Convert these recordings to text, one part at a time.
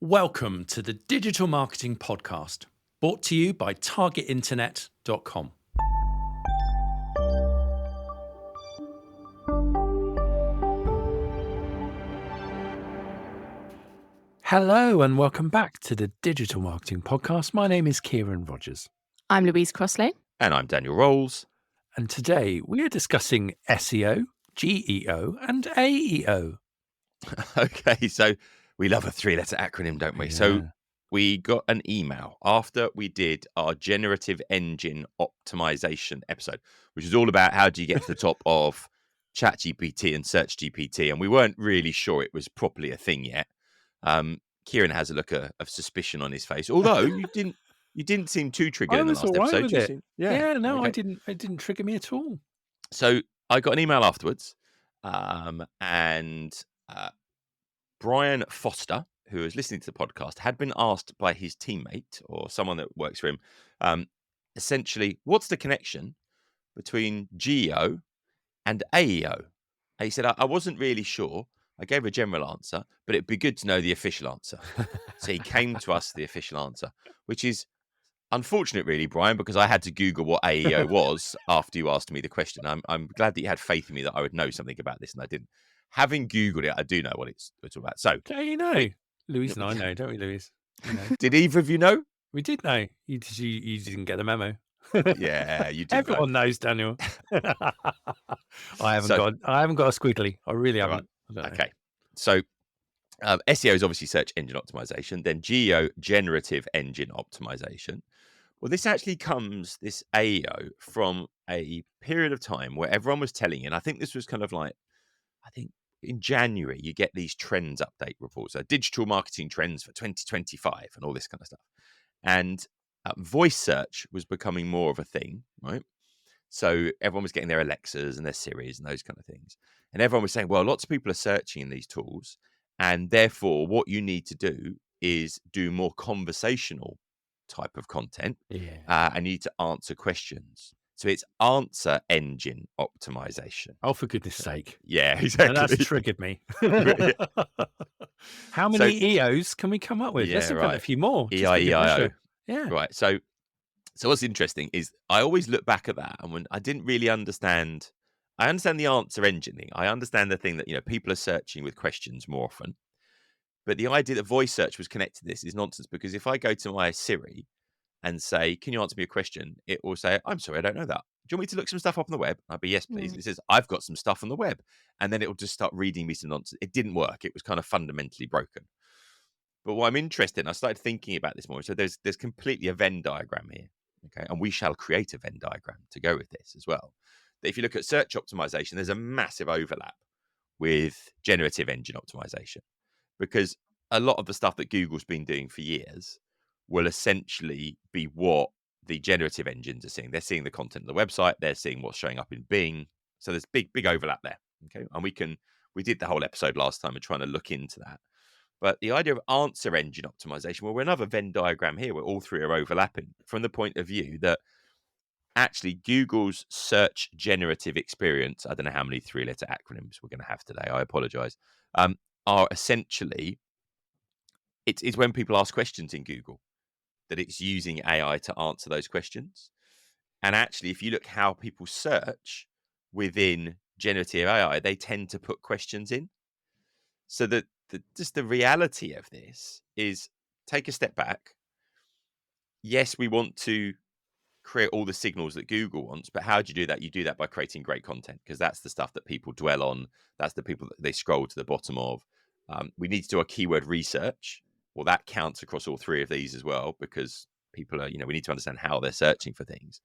Welcome to the Digital Marketing Podcast, brought to you by targetinternet.com. Hello and welcome back to the Digital Marketing Podcast. My name is Kieran Rogers. I'm Louise Crossley. And I'm Daniel Rolls. And today we are discussing SEO, GEO and AEO. Okay, so we love a three-letter acronym, don't we? Yeah. So we got an email after we did our generative engine optimization episode, which is all about how do you get to the top of ChatGPT and SearchGPT. And we weren't really sure it was properly a thing yet. Kieran has a look of suspicion on his face, although you didn't seem too triggered in the last episode. With it. Yeah, okay. It didn't trigger me at all. So I got an email afterwards, and Brian Foster, who was listening to the podcast, had been asked by his teammate or someone that works for him, essentially, what's the connection between GEO and AEO? And he said, I wasn't really sure. I gave a general answer, but it'd be good to know the official answer. So he came to us the official answer, which is unfortunate, really, Brian, because I had to Google what AEO was after you asked me the question. I'm glad that you had faith in me that I would know something about this, and I didn't. Having Googled it, I do know what it's all about. So, you know, Louise and I know, don't we, Louise? You know. Did either of you know? We did know. You didn't get the memo. Yeah, you did. Everyone knows, Daniel. I haven't got a squiggly. I really haven't. Right. Okay, so SEO is obviously search engine optimization. Then GEO, generative engine optimization. Well, this actually this AEO, from a period of time where everyone was telling you, and I think this was kind of like, in January, you get these trends update reports, so digital marketing trends for 2025 and all this kind of stuff. And voice search was becoming more of a thing, right? So everyone was getting their Alexas and their Siris and those kind of things. And everyone was saying, well, lots of people are searching in these tools. And therefore, what you need to do is do more conversational type of content. Yeah. And you need to answer questions. So it's answer engine optimization. Oh, for goodness sake. Yeah, exactly. And that's triggered me. How many EOs can we come up with? Yeah, Let's invent a few more. EIEIO. Yeah. Right. So what's interesting is I always look back at that, and when I didn't really understand, I understand the answer engine thing. I understand the thing that, people are searching with questions more often. But the idea that voice search was connected to this is nonsense, because if I go to my Siri and say, can you answer me a question? It will say, I'm sorry, I don't know that. Do you want me to look some stuff up on the web? I'll be, yes, please. It says, I've got some stuff on the web. And then it will just start reading me some nonsense. It didn't work. It was kind of fundamentally broken. But what I'm interested in, I started thinking about this more. So there's completely a Venn diagram here. Okay. And we shall create a Venn diagram to go with this as well. If you look at search optimization, there's a massive overlap with generative engine optimization, because a lot of the stuff that Google's been doing for years will essentially be what the generative engines are seeing. They're seeing the content of the website. They're seeing what's showing up in Bing. So there's big overlap there. Okay. And we did the whole episode last time and trying to look into that. But the idea of answer engine optimization, well, we're another Venn diagram here where all three are overlapping from the point of view that actually Google's search generative experience, I don't know how many three-letter acronyms we're going to have today, I apologize, are essentially, it's when people ask questions in Google, that it's using AI to answer those questions. And actually, if you look how people search within generative AI, they tend to put questions in. So that just the reality of this is, take a step back. Yes, we want to create all the signals that Google wants, but how do you do that? You do that by creating great content, because that's the stuff that people dwell on. That's the people that they scroll to the bottom of. We need to do our keyword research. Well, that counts across all three of these as well, because people are, we need to understand how they're searching for things.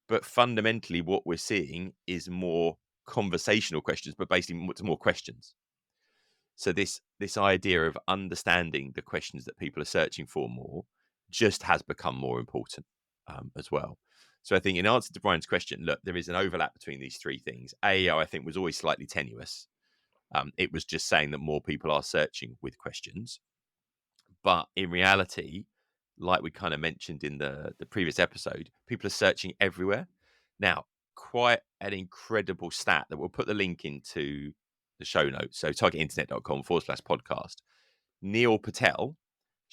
But fundamentally, what we're seeing is more conversational questions, but basically more questions. So this idea of understanding the questions that people are searching for more just has become more important as well. So I think, in answer to Brian's question, look, there is an overlap between these three things. AEO, I think, was always slightly tenuous. It was just saying that more people are searching with questions. But in reality, like we kind of mentioned in the previous episode, people are searching everywhere. Now, quite an incredible stat that we'll put the link into the show notes. So targetinternet.com/podcast. Neil Patel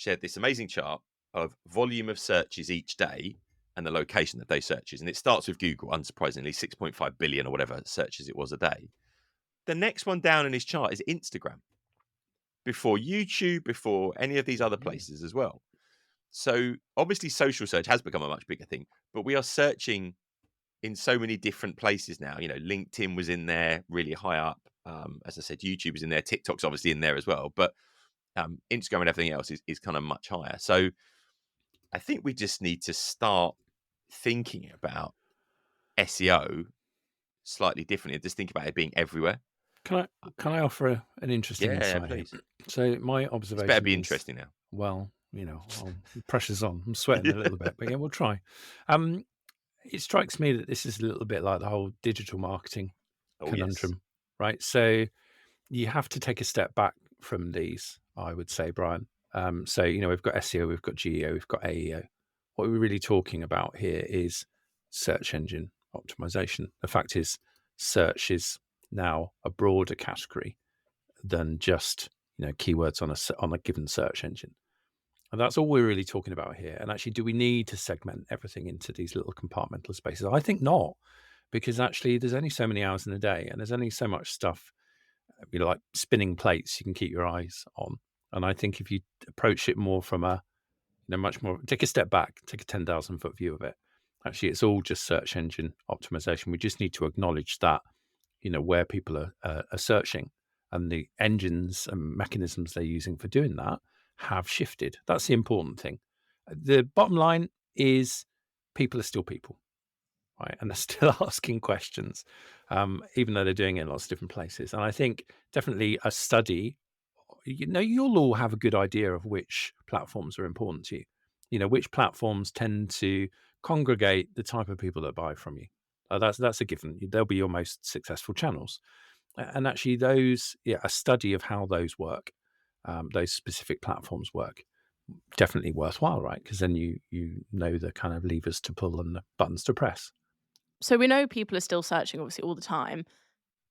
shared this amazing chart of volume of searches each day and the location that those searches. And it starts with Google, unsurprisingly, 6.5 billion or whatever searches it was a day. The next one down in his chart is Instagram, before YouTube, before any of these other places as well. So obviously social search has become a much bigger thing, but we are searching in so many different places now. LinkedIn was in there really high up. As I said, YouTube is in there. TikTok's obviously in there as well. But Instagram and everything else is kind of much higher. So I think we just need to start thinking about SEO slightly differently. Just think about it being everywhere. Can I offer an interesting Yeah, insight here? please. So my This observation better be is, interesting now. well, pressure's on. I'm sweating a little bit, but yeah, we'll try. It strikes me that this is a little bit like the whole digital marketing Oh, yes. conundrum, right? So you have to take a step back from these, I would say, Brian. So, we've got SEO, we've got GEO, we've got AEO. What we're really talking about here is search engine optimization. The fact is, search is now a broader category than just keywords on a given search engine. And that's all we're really talking about here. And actually, do we need to segment everything into these little compartmental spaces? I think not, because actually there's only so many hours in a day and there's only so much stuff, like spinning plates you can keep your eyes on. And I think if you approach it more from a, much more, take a step back, take a 10,000 foot view of it. Actually, it's all just search engine optimization. We just need to acknowledge that, where people are searching and the engines and mechanisms they're using for doing that have shifted. That's the important thing. The bottom line is people are still people, right? And they're still asking questions, even though they're doing it in lots of different places. And I think definitely a study, you'll all have a good idea of which platforms are important to you. Which platforms tend to congregate the type of people that buy from you. That's a given. They'll be your most successful channels. And actually a study of how those work, those specific platforms work, definitely worthwhile, right? Because then you know the kind of levers to pull and the buttons to press. So we know people are still searching, obviously, all the time,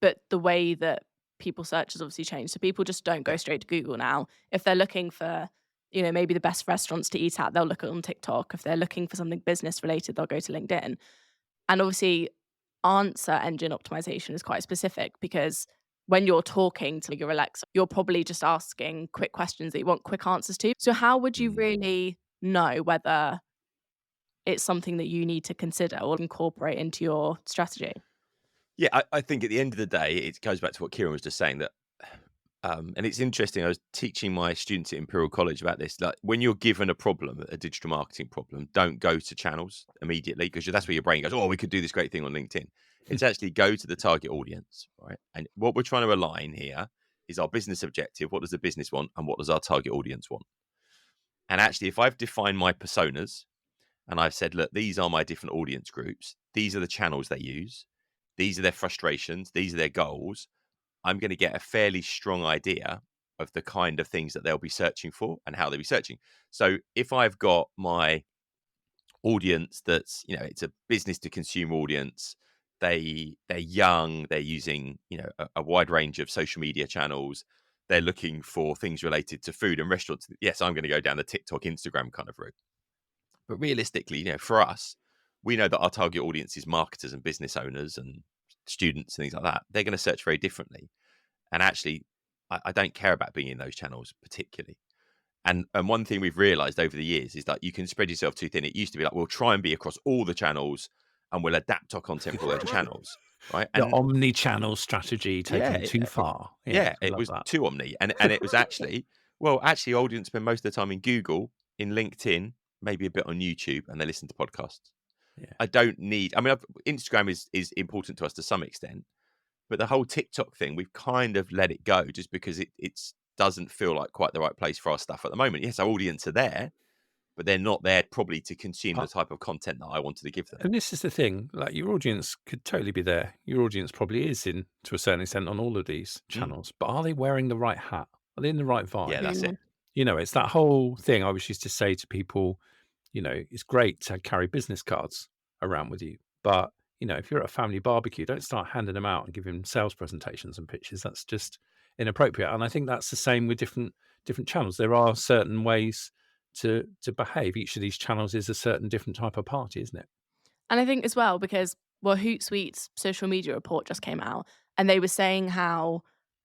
but the way that people search has obviously changed. So people just don't go straight to Google now. If they're looking for, maybe the best restaurants to eat at, they'll look on TikTok. If they're looking for something business related, they'll go to LinkedIn. And obviously, answer engine optimization is quite specific because when you're talking to your Alexa, you're probably just asking quick questions that you want quick answers to. So how would you really know whether it's something that you need to consider or incorporate into your strategy? Yeah, I think at the end of the day, it goes back to what Kieran was just saying, that and it's interesting. I was teaching my students at Imperial College about this. Like, when you're given a problem, a digital marketing problem, don't go to channels immediately, because that's where your brain goes, oh, we could do this great thing on LinkedIn. It's actually go to the target audience, right? And what we're trying to align here is our business objective. What does the business want? And what does our target audience want? And actually, if I've defined my personas and I've said, look, these are my different audience groups, these are the channels they use, these are their frustrations, these are their goals, I'm going to get a fairly strong idea of the kind of things that they'll be searching for and how they'll be searching. So if I've got my audience that's, it's a business to consumer audience, they're young, they're using, a wide range of social media channels, they're looking for things related to food and restaurants. Yes, I'm going to go down the TikTok, Instagram kind of route. But realistically, for us, we know that our target audience is marketers and business owners and students and things like that. They're going to search very differently. And actually, I don't care about being in those channels particularly. And one thing we've realized over the years is that you can spread yourself too thin. It used to be like, we'll try and be across all the channels and we'll adapt our content for those channels, right? The And omnichannel strategy taken too far. Yeah, I it love was that. too omni. And it was actually, audience spend most of the time in Google, in LinkedIn, maybe a bit on YouTube, and they listen to podcasts. Yeah. I don't need, Instagram is important to us to some extent, but the whole TikTok thing, we've kind of let it go just because it doesn't feel like quite the right place for our stuff at the moment. Yes, our audience are there, but they're not there probably to consume the type of content that I wanted to give them. And this is the thing, like, your audience could totally be there. Your audience probably is in, to a certain extent, on all of these channels, but are they wearing the right hat? Are they in the right vibe? Yeah, that's it. It's that whole thing I always used to say to people, it's great to carry business cards around with you, but if you're at a family barbecue, don't start handing them out and giving sales presentations and pitches. That's just inappropriate. And I think that's the same with different channels. There are certain ways to behave. Each of these channels is a certain different type of party, isn't it? And I think as well, because, well, Hootsuite's social media report just came out, and they were saying how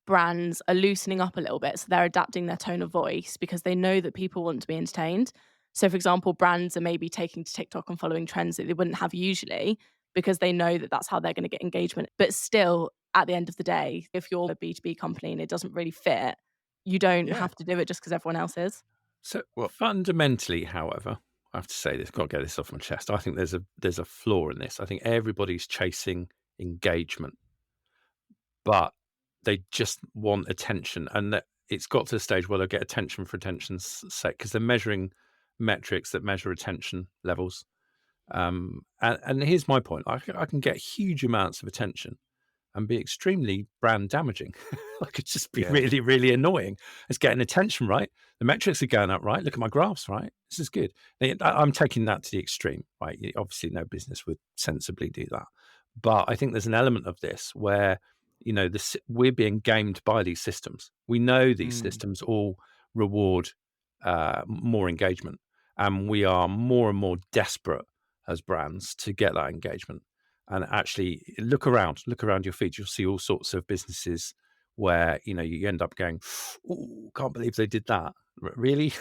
brands are loosening up a little bit. So they're adapting their tone of voice because they know that people want to be entertained. So, for example, brands are maybe taking to TikTok and following trends that they wouldn't have usually because they know that that's how they're going to get engagement. But still, at the end of the day, if you're a B2B company and it doesn't really fit, you don't Yeah. have to do it just because everyone else is. So Well- fundamentally, however, I have to say this, got to get this off my chest. I think there's a flaw in this. I think everybody's chasing engagement, but they just want attention, and that it's got to the stage where they'll get attention for attention's sake because they're measuring metrics that measure attention levels. And here's my point: I can get huge amounts of attention and be extremely brand damaging. I could just be Yeah. really, really annoying. It's getting attention, right? The metrics are going up, right? Look at my graphs, right? This is good. I'm taking that to the extreme, right? Obviously, no business would sensibly do that. But I think there's an element of this where, we're being gamed by these systems. We know these systems all reward more engagement, and we are more and more desperate as brands to get that engagement. And actually look around your feed, you'll see all sorts of businesses where, you end up going, oh, can't believe they did that. Really?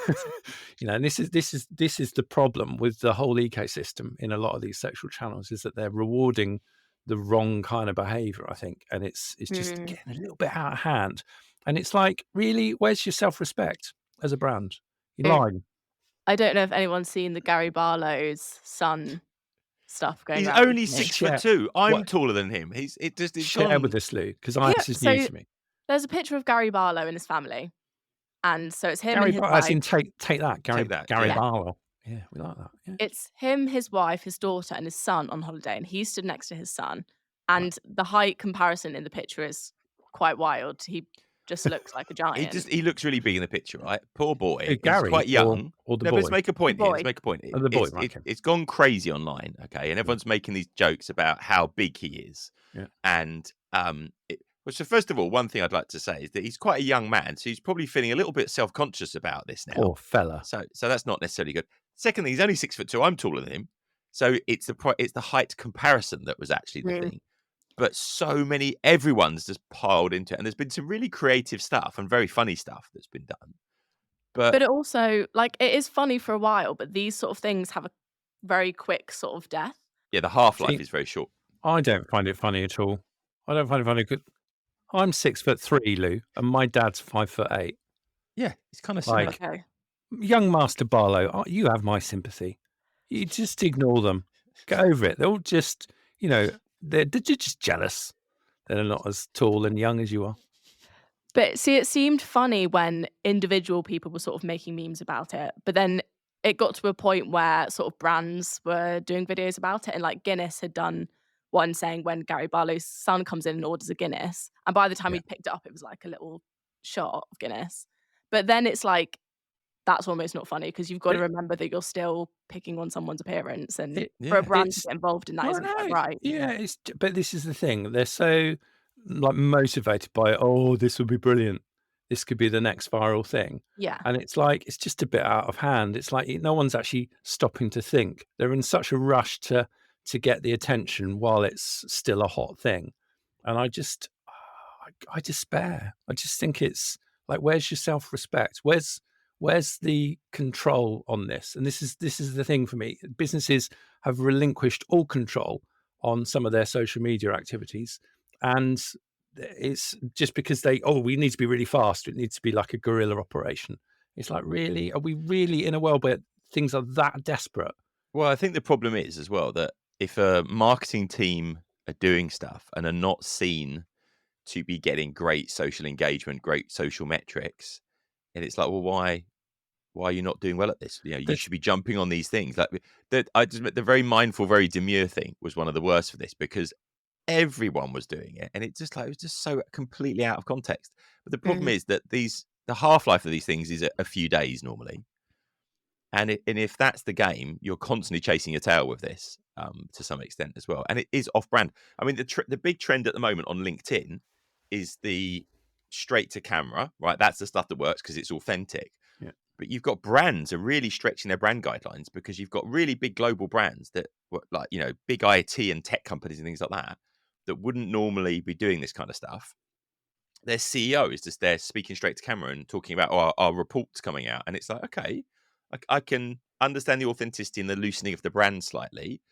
And this is the problem with the whole ecosystem in a lot of these social channels, is that they're rewarding the wrong kind of behavior, I think. And it's just getting a little bit out of hand. And it's like, really, where's your self-respect as a brand? You're lying. I don't know if anyone's seen the Gary Barlow's son stuff going He's around only recently. 6'2". I'm What? taller than him. It's Share gone. with us, Lou, because Yeah, this is new so to me. there's a picture of Gary Barlow and his family. And so it's him Gary and his Barlow, as in wife. take that, Gary that, Gary yeah. Barlow. Yeah, we like that. Yeah. It's him, his wife, his daughter, and his son on holiday, and he stood next to his son. And the height comparison in the picture is quite wild. He just looks like a giant. He looks really big in the picture, right? Poor boy. He's Gary quite young. or the No, boy? but let's make a point The here. Let's boy. make a point. Oh, the boy, It's, okay. it's gone crazy online, okay? And everyone's making these jokes about how big he is. Yeah. And so first of all, one thing I'd like to say is that he's quite a young man, so he's probably feeling a little bit self-conscious about this now. Poor fella. So that's not necessarily good. Secondly, he's only 6'2". I'm taller than him, so it's the height comparison that was actually the thing. But everyone's just piled into it, and there's been some really creative stuff and very funny stuff that's been done. But it also, like, it is funny for a while, but these sort of things have a very quick sort of death. Yeah, the half-life is very short. I don't find it funny at all. I don't find it funny. I'm 6'3", Lou, and my dad's 5'8". Yeah, it's kind of similar. Like, Okay. young Master Barlow, you have my sympathy. You just ignore them. Get over it. They're all just, they're just jealous. They're not as tall and young as you are. But see, it seemed funny when individual people were sort of making memes about it. But then it got to a point where sort of brands were doing videos about it. And like Guinness had done one saying when Gary Barlow's son comes in and orders a Guinness. And by the time he'd picked it up, it was like a little shot of Guinness. But then it's like, that's almost not funny because you've got to remember that you're still picking on someone's appearance. And for a brand to get involved in that isn't quite right. Yeah, but this is the thing. They're so motivated by, this would be brilliant. This could be the next viral thing. Yeah. And it's like, it's just a bit out of hand. It's like no one's actually stopping to think. They're in such a rush to get the attention while it's still a hot thing. And I despair. I just think it's like, where's your self-respect? Where's the control on this? And this is the thing for me. Businesses have relinquished all control on some of their social media activities. And it's just because we need to be really fast. It needs to be like a guerrilla operation. It's like, really, are we really in a world where things are that desperate? Well, I think the problem is as well that if a marketing team are doing stuff and are not seen to be getting great social engagement, great social metrics, and it's like, well, why are you not doing well at this? You should be jumping on these things. Like the very mindful, very demure thing was one of the worst for this because everyone was doing it, and it was just so completely out of context. But the problem is that the half-life of these things is a few days normally, and if that's the game, you're constantly chasing your tail with this to some extent as well, and it is off-brand. I mean, the big trend at the moment on LinkedIn is the straight to camera, right? That's the stuff that works because it's authentic. Yeah. But you've got brands are really stretching their brand guidelines because you've got really big global brands that like, big IT and tech companies and things like that wouldn't normally be doing this kind of stuff. Their CEO is just there speaking straight to camera and talking about our reports coming out. And it's like, okay, I can understand the authenticity and the loosening of the brand slightly,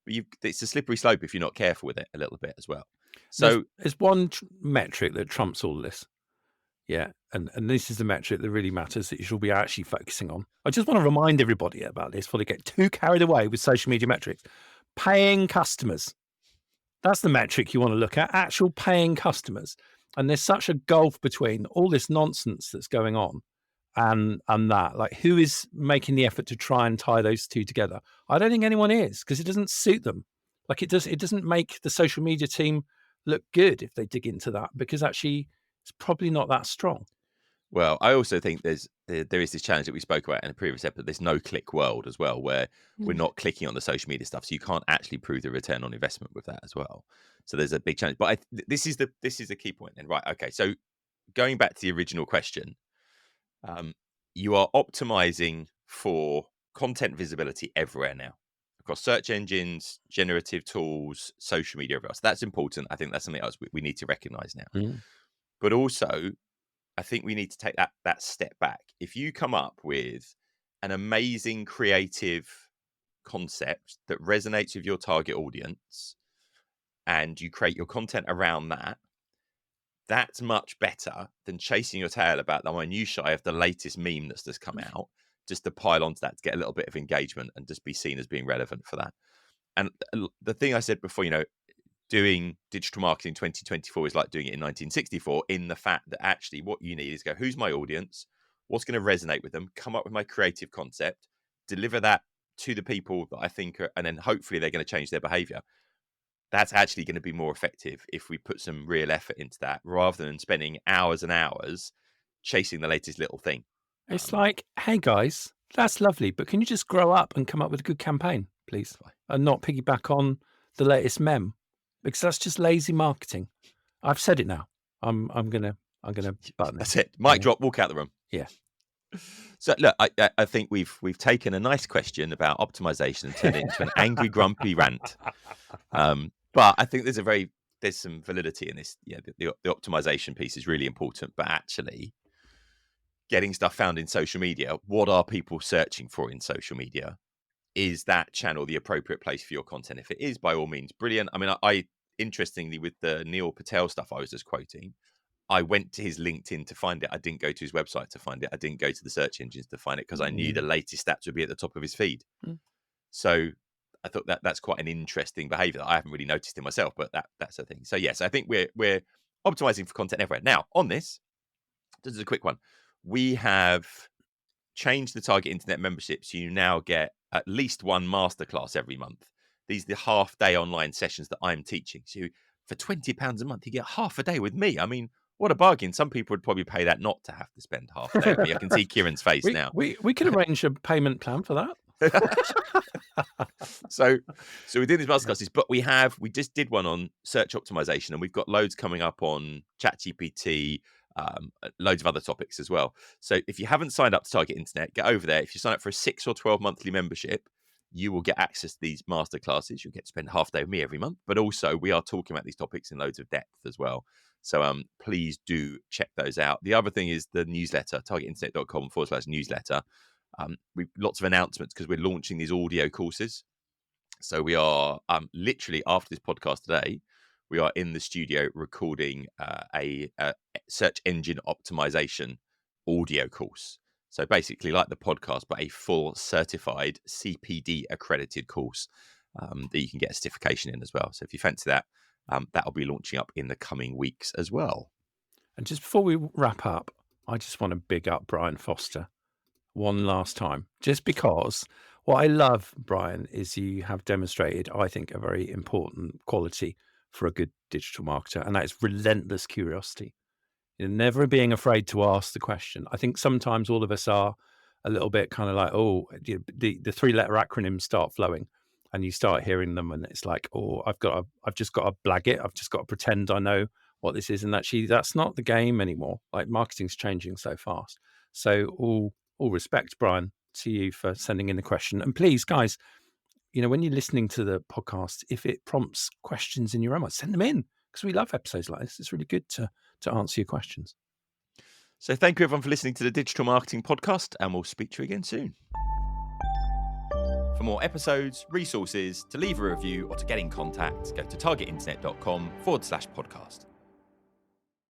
but it's a slippery slope if you're not careful with it a little bit as well. So there's one metric that trumps all this. Yeah, and this is the metric that really matters that you should be actually focusing on. I just want to remind everybody about this before they get too carried away with social media metrics. Paying customers. That's the metric you want to look at, actual paying customers. And there's such a gulf between all this nonsense that's going on and that. Like, who is making the effort to try and tie those two together? I don't think anyone is, because it doesn't suit them. Like, it doesn't make the social media team look good if they dig into that, because actually it's probably not that strong. Well, I also think there is this challenge that we spoke about in a previous episode. There's no click world as well, where we're not clicking on the social media stuff, so you can't actually prove the return on investment with that as well. So there's a big challenge. But this is the key point then, right? Okay, so going back to the original question, you are optimizing for content visibility everywhere now, across search engines, generative tools, social media, everywhere else. That's important. I think that's something else we need to recognize now. But also, I think we need to take that step back. If you come up with an amazing creative concept that resonates with your target audience and you create your content around that, that's much better than chasing your tail about the minutiae of the latest meme that's just come out, just to pile onto that to get a little bit of engagement and just be seen as being relevant for that. And the thing I said before, doing digital marketing 2024 is like doing it in 1964, in the fact that actually what you need is go, who's my audience? What's going to resonate with them? Come up with my creative concept, deliver that to the people that I think are, and then hopefully they're going to change their behavior. That's actually going to be more effective if we put some real effort into that, rather than spending hours and hours chasing the latest little thing. It's like, hey guys, that's lovely, but can you just grow up and come up with a good campaign, please? And not piggyback on the latest meme, because that's just lazy marketing. I've said it now. I'm gonna button. That's it. Mic drop. Walk out the room. Yeah. So look, I think we've taken a nice question about optimization and turned it into an angry, grumpy rant. But I think there's some validity in this. Yeah, the optimization piece is really important. But actually, getting stuff found in social media, what are people searching for in social media? Is that channel the appropriate place for your content? If it is, by all means, brilliant. I mean, I interestingly, with the Neil Patel stuff I was just quoting, I went to his LinkedIn to find it. I didn't go to his website to find it. I didn't go to the search engines to find it, because I knew the latest stats would be at the top of his feed. So I thought that's quite an interesting behavior that I haven't really noticed in myself, but that's a thing. So yes, I think we're optimizing for content everywhere. Now, on this is a quick one. We have changed the target internet membership, so you now get at least one masterclass every month. These are the half-day online sessions that I'm teaching. So for £20 a month, you get half a day with me. I mean, what a bargain. Some people would probably pay that not to have to spend half a day with me. I can see Kieran's face now. We could arrange a payment plan for that. So we did these masterclasses, but we just did one on search optimization, and we've got loads coming up on ChatGPT, loads of other topics as well. So if you haven't signed up to Target Internet, get over there. If you sign up for a 6 or 12 monthly membership, you will get access to these masterclasses. You'll get to spend half a day with me every month, but also we are talking about these topics in loads of depth as well. So please do check those out. The other thing is the newsletter, targetinternet.com/newsletter. We've lots of announcements because we're launching these audio courses. So we are literally, after this podcast today, we are in the studio recording a search engine optimization audio course. So basically like the podcast, but a full certified CPD accredited course that you can get a certification in as well. So if you fancy that, that'll be launching up in the coming weeks as well. And just before we wrap up, I just want to big up Brian Foster one last time, just because what I love, Brian, is you have demonstrated, I think, a very important quality for a good digital marketer, and that is relentless curiosity. You're never being afraid to ask the question. I think sometimes all of us are a little bit kind of like, oh, the 3-letter acronyms start flowing, and you start hearing them, and it's like, oh, I've just got to blag it. I've just got to pretend I know what this is, and actually, that's not the game anymore. Like, marketing's changing so fast. So all all respect, Brian, to you for sending in the question. And please, guys, when you're listening to the podcast, if it prompts questions in your own mind, send them in, because we love episodes like this. It's really good to answer your questions. So thank you, everyone, for listening to the Digital Marketing Podcast, and we'll speak to you again soon. For more episodes, resources, to leave a review, or to get in contact, go to targetinternet.com/podcast.